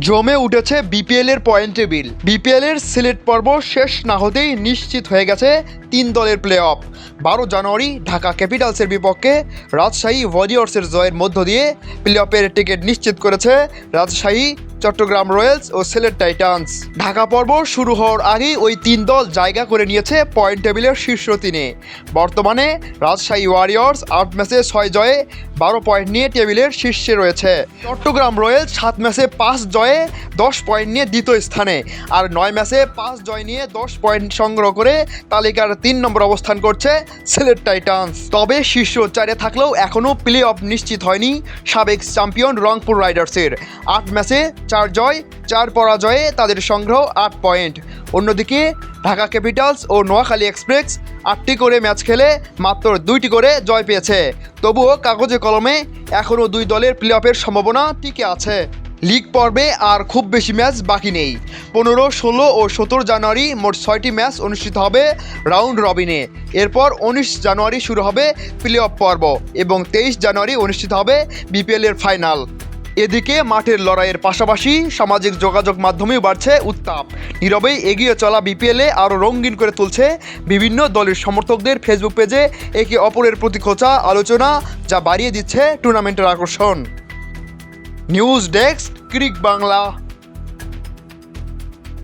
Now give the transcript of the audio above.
জমে উঠেছে বিপিএল এর পয়েন্ট টেবিল। বিপিএল এর সিলেট পর্ব শেষ না হতেই নিশ্চিত হয়ে গেছে 3 দলের প্লে অফ। 12 জানুয়ারি ঢাকা ক্যাপিটালসের বিপক্ষে রাজশাহী ওয়ারিয়র্সের জয়ের মধ্য দিয়ে প্লে অফের টিকিট নিশ্চিত করেছে রাজশাহী, চট্টগ্রাম রয়্যালস ও সিলেট টাইটান্স। ঢাকা পর্ব শুরু হওয়ার আগেই ওই 3 দল জায়গা করে নিয়েছে পয়েন্ট টেবিলের শীর্ষ 3-এ। বর্তমানে রাজশাহী ওয়ারিয়র্স 8 ম্যাচে 6 জয়ে 12 পয়েন্ট নিয়ে টেবিলের শীর্ষে রয়েছে। চট্টগ্রাম রয়্যালস 7 ম্যাচে 5 জয়ে 10 পয়েন্ট নিয়ে দ্বিতীয় স্থানে, আর 9 ম্যাচে 5 জয় নিয়ে 10 পয়েন্ট সংগ্রহ করে তালিকার 3 নম্বর অবস্থান করছে সিলেট টাইটান্স। তবে শীর্ষ 4-এ থাকলেও এখনও প্লে অফ নিশ্চিত হয়নি সাবেক চ্যাম্পিয়ন রংপুর রাইডার্সের। 8 ম্যাচে 4 জয় 4 পরাজয়ে তাদের সংগ্রহ 8 পয়েন্ট। অন্যদিকে ঢাকা ক্যাপিটালস ও নোয়াখালী এক্সপ্রেস 8টি করে ম্যাচ খেলে মাত্র 2টি করে জয় পেয়েছে। তবুও কাগজে কলমে এখনও 2 দলের প্লে অফের সম্ভাবনা টিকে আছে। লিগ পর্বে আর খুব বেশি ম্যাচ বাকি নেই। 15, 16 ও 17 জানুয়ারি মোট 6টি ম্যাচ অনুষ্ঠিত হবে রাউন্ড রবিনে। এরপর 19 জানুয়ারি শুরু হবে প্লে অফ পর্ব এবং 23 জানুয়ারি অনুষ্ঠিত হবে বিপিএল এর ফাইনাল। এদিকে মাঠের লড়াইয়ের পাশাপাশি সামাজিক যোগাযোগ মাধ্যমেও বাড়ছে উত্তাপ। নীরবেই এগিয়ে চলা বিপিএলে আরও রঙিন করে তুলছে বিভিন্ন দলের সমর্থকদের ফেসবুক পেজে একে অপরের প্রতি খোঁচা আলোচনা, যা বাড়িয়ে দিচ্ছে টুর্নামেন্টের আকর্ষণ। News desk, Cric Bangla.